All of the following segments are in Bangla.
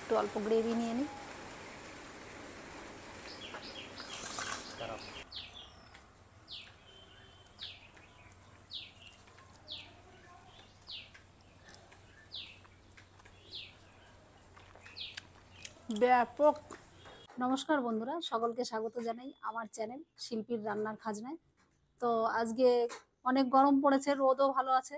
একটু অল্প গ্রেভি নিয়ে নিই। ব্যাপক। নমস্কার বন্ধুরা, সকলকে স্বাগত জানাই আমার চ্যানেল শিল্পীর রান্নার খাজনায়। তো আজকে অনেক গরম পড়েছে, রোদও ভালো আছে,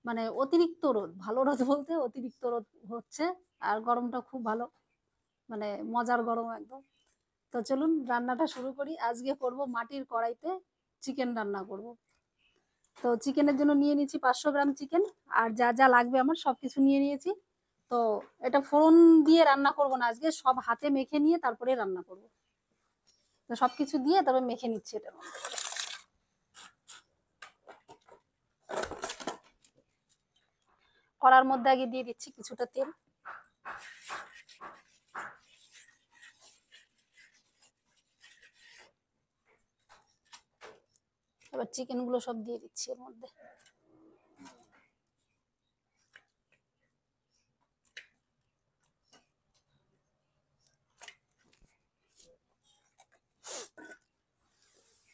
মানে অতিরিক্ত রোদ, ভালো রোদ বলতে অতিরিক্ত রোদ হচ্ছে, আর গরমটা খুব ভালো, মানে মজার গরম একদম। তো চলুন রান্নাটা শুরু করি। আজকে করব মাটির কড়াইতে চিকেন রান্না করব। তো চিকেনের জন্য নিয়ে নিয়েছি 500 গ্রাম চিকেন, আর যা যা লাগবে আমার সব কিছু নিয়ে নিয়েছি। তো এটা ফোড়ন দিয়ে রান্না করব না, আজকে সব হাতে মেখে নিয়ে তারপরে রান্না করব। তো সবকিছু দিয়ে তবে মেখে নিচ্ছি এটা। কড়ার মধ্যে আগে দিয়ে দিচ্ছি কিছুটা তেল। এবার চিকেন গুলো সব দিয়ে দিচ্ছি এর মধ্যে।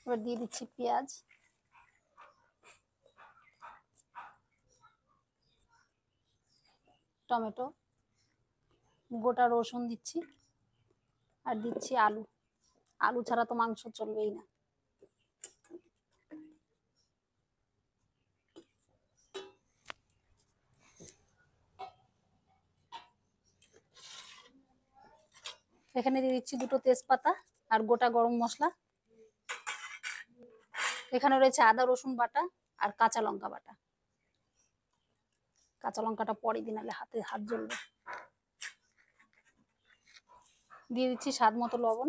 এবার দিয়ে দিচ্ছি পেঁয়াজ, টমেটো, গোটা রসুন দিচ্ছি, আর দিচ্ছি আলু। আলু ছাড়া তো মাংস চলবেই না। এখানে দিয়ে দিচ্ছি দুটো তেজপাতা আর গোটা গরম মশলা। এখানে রয়েছে আদা রসুন বাটা আর কাঁচা লঙ্কা বাটা। কাঁচা লঙ্কাটা পরে দিন, নাহলে হাতে হাত জ্বলবে। দিয়ে দিচ্ছি স্বাদ মতো লবণ,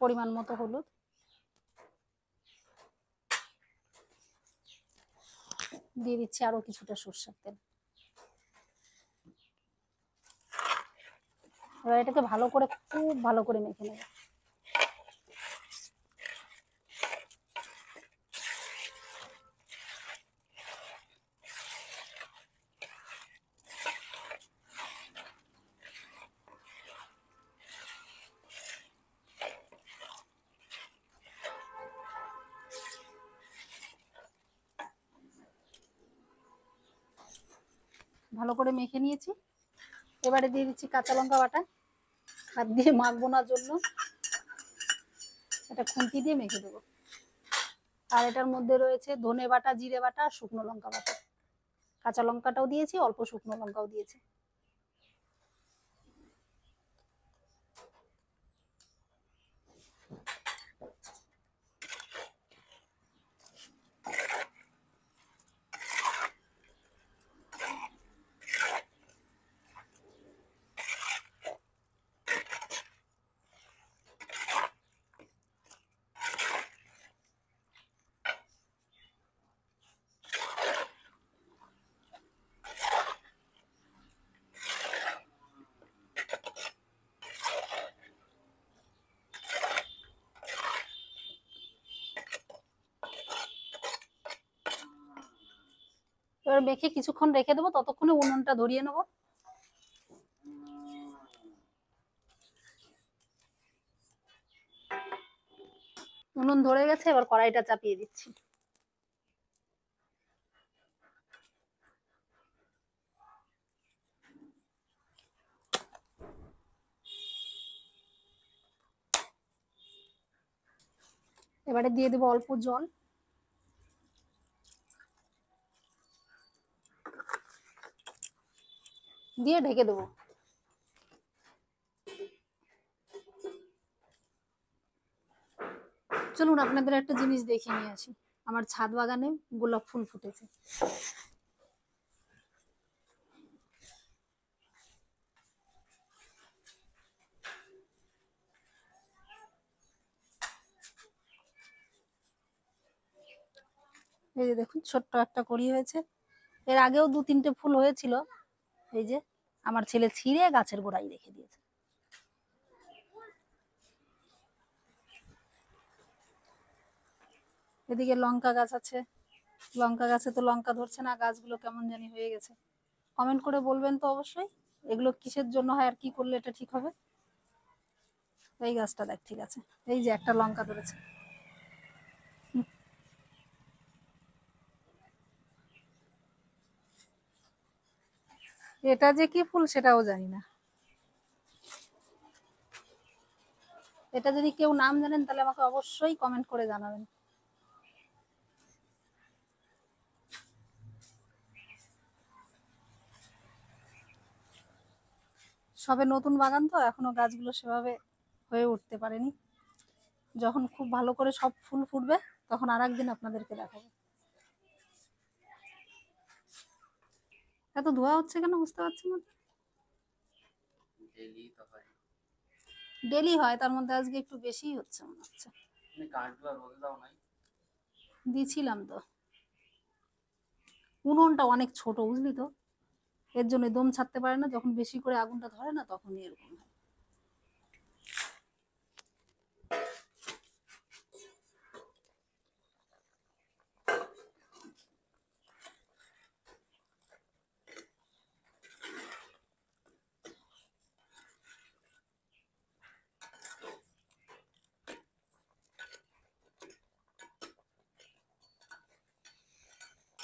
পরিমাণ মতো হলুদ, দিয়ে দিচ্ছি আরো কিছুটা সরষের তেল। এবার এটাকে ভালো করে, খুব ভালো করে মেখে নেব। ভালো করে মেখে নিয়েছি। এবারে দিয়ে দিচ্ছি কাঁচা লঙ্কা বাটা। হাত দিয়ে মাখবো না জন্য এটা খুন্তি দিয়ে মেখে দেবো। আর এটার মধ্যে রয়েছে ধনে বাটা, জিরে বাটা আর শুকনো লঙ্কা বাটা। কাঁচা লঙ্কাটাও দিয়েছি, অল্প শুকনো লঙ্কাও দিয়েছি। এবার মেখে কিছুক্ষণ রেখে দেবো, ততক্ষণে উনুনটা ধরিয়ে নেবো। উনুন ধরে গেছে, এবার কড়াইটা চাপিয়ে দিচ্ছি। এবারে দিয়ে দেবো অল্প জল, দিয়ে ঢেকে দেবো। চলুন আপনাদের একটা জিনিস দেখিয়ে নিয়ে আসি। আমার ছাদ বাগানে গোলাপ ফুল ফুটেছে। এই যে দেখুন, ছোট্ট একটা কড়ি হয়েছে। এর আগেও 2-3টে ফুল হয়েছিল। এই যে আমার ছেলে ছিঁড়ে গাছের গোড়ায় রেখে দিয়েছে। এদিকে লঙ্কা গাছ আছে, লঙ্কা গাছে তো লঙ্কা ধরছে না, গাছগুলো কেমন জানি হয়ে গেছে। কমেন্ট করে বলবেন তো অবশ্যই এগুলো কিসের জন্য হয় আর কি করলে এটা ঠিক হবে। এই গাছটা দেখ ঠিক আছে, এই যে একটা লঙ্কা ধরেছে। এটা যে কি ফুল সেটাও জানি না। এটা যদি কেউ নাম জানেন তাহলে আমাকে অবশ্যই কমেন্ট করে জানাবেন। সবে নতুন বাগান তো এখনো গাছগুলো সেভাবে হয়ে উঠতে পারেনি। যখন খুব ভালো করে সব ফুল ফুটবে তখন আর একদিন আপনাদেরকে দেখাবো। এত ধোয়া হচ্ছে কেন বুঝতে পারছি না। ডেলি হয়, তার মধ্যে আজকে একটু বেশিই হচ্ছে মনে হচ্ছে। দিছিলাম তো, উনুনটা অনেক ছোট বুঝলি তো, এর জন্য দম ছাড়তে পারে না, যখন বেশি করে আগুনটা ধরে না তখনই এরকম হয়।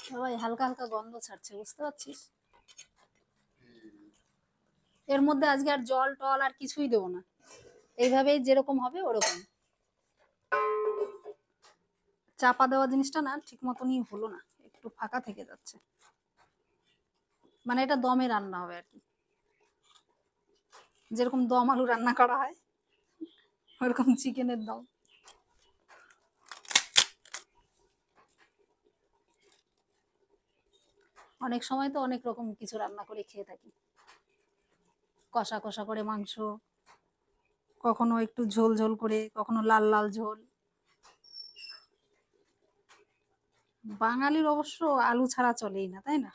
সবাই হালকা হালকা গন্ধ ছাড়ছে বুঝতে পারছিস। এর মধ্যে আজকে আর জল টল আর কিছুই দেবো না, এইভাবেই যেরকম হবে ওরকম। চাপা দেওয়া জিনিসটা না ঠিক মতনই হলো না, একটু ফাঁকা থেকে যাচ্ছে। মানে এটা দমে রান্না হবে আর কি, যেরকম দম আলু রান্না করা হয় ওরকম চিকেনের দম। অনেক সময় তো অনেক রকম কিছু রান্না করে খেয়ে থাকি, কষা কষা করে মাংস, কখনো একটু ঝোল ঝোল করে, কখনো লাল লাল ঝোল। বাঙালির অবশ্য আলু ছাড়া চলেই না, তাই না?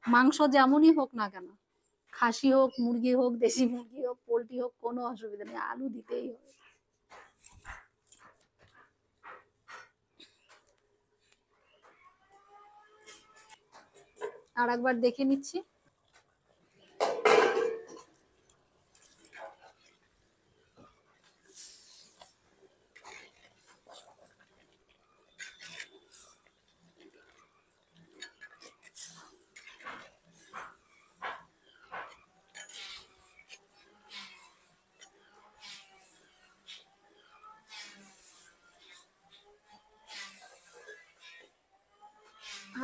মাংস যেমনই হোক না কেন, খাসি হোক, মুরগি হোক, দেশি মুরগি হোক, পোলট্রি হোক, কোনো অসুবিধা নেই, আলু দিতেই হবে। আর একবার দেখে নিচ্ছি।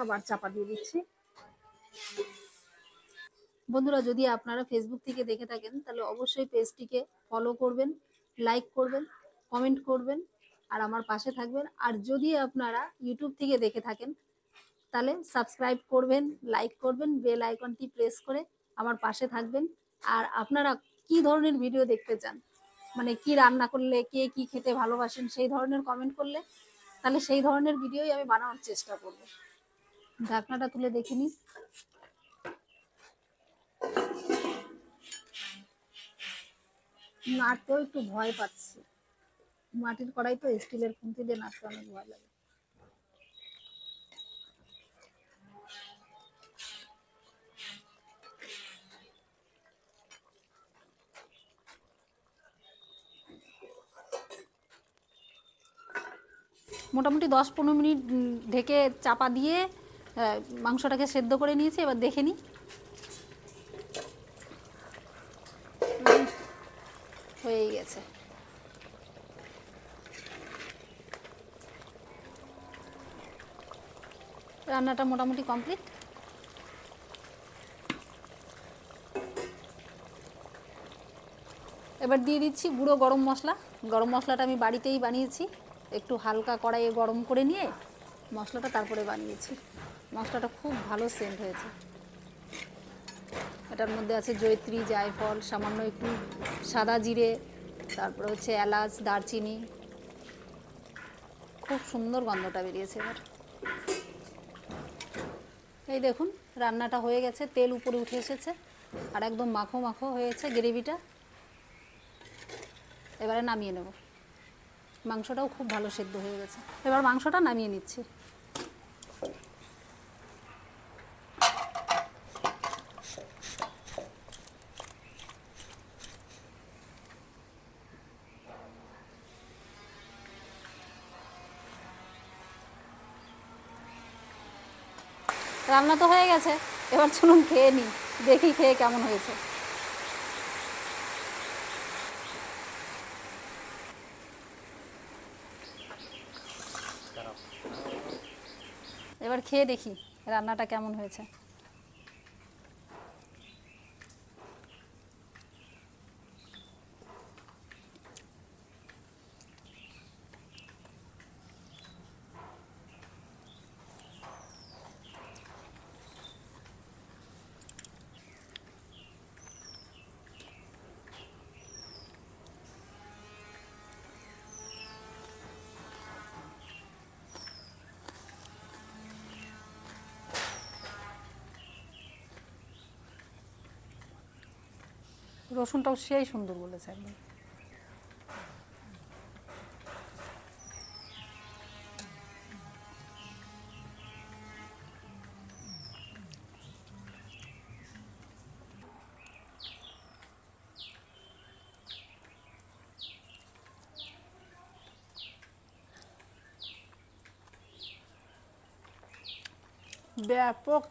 আবার চাপা দিয়ে দিচ্ছি। বন্ধুরা, যদি আপনারা ফেসবুক থেকে দেখে থাকেন তাহলে অবশ্যই পেজটিকে ফলো করবেন, লাইক করবেন, কমেন্ট করবেন আর আমার পাশে থাকবেন। আর যদি আপনারা ইউটিউব থেকে দেখে থাকেন তাহলে সাবস্ক্রাইব করবেন, লাইক করবেন, বেল আইকনটি প্রেস করে আমার পাশে থাকবেন। আর আপনারা কি ধরনের ভিডিও দেখতে চান, মানে কি রান্না করলে কে কি খেতে ভালোবাসেন সেই ধরনের কমেন্ট করলে তাহলে সেই ধরনের ভিডিওই আমি বানানোর চেষ্টা করব। ঢাকনাটা তুলে দেখে নিই। নাড়তেও একটু ভয় পাচ্ছি, মাটির কড়াই তো, স্টিলের খুন্তি দিয়ে নাড়তে অনেক ভয় লাগে। মোটামুটি 10-15 মিনিট ঢেকে চাপা দিয়ে মাংসটাকে সেদ্ধ করে নিয়েছি। এবার দেখে নিই। হয়ে গেছে। রান্নাটা মোটামুটি কমপ্লিট। এবার দিয়ে দিচ্ছি গুঁড়ো গরম মশলা। গরম মশলাটা আমি বাড়িতেই বানিয়েছি, একটু হালকা কড়াইয়ে গরম করে নিয়ে মশলাটা তারপরে বানিয়েছি। মশলাটা খুব ভালো সেন্ট হয়েছে। এটার মধ্যে আছে জয়িত্রী, জায়ফল, সামান্য একটু সাদা জিরে, তারপরে হচ্ছে এলাচ, দারচিনি। খুব সুন্দর গন্ধটা বেরিয়েছে। এবার এই দেখুন রান্নাটা হয়ে গেছে, তেল উপরে উঠে এসেছে আর একদম মাখো মাখো হয়েছে গ্রেভিটা। এবারে নামিয়ে নেব। মাংসটাও খুব ভালো সেদ্ধ হয়ে গেছে। এবার মাংসটা নামিয়ে নিচ্ছি। রান্না তো হয়ে গেছে, এবার চলুন খেয়ে নিই, দেখি খেয়ে কেমন হয়েছে। এবার খেয়ে দেখি রান্নাটা কেমন হয়েছে। রসুনটাও সেই সুন্দর বলেছে একদম। ব্যাপক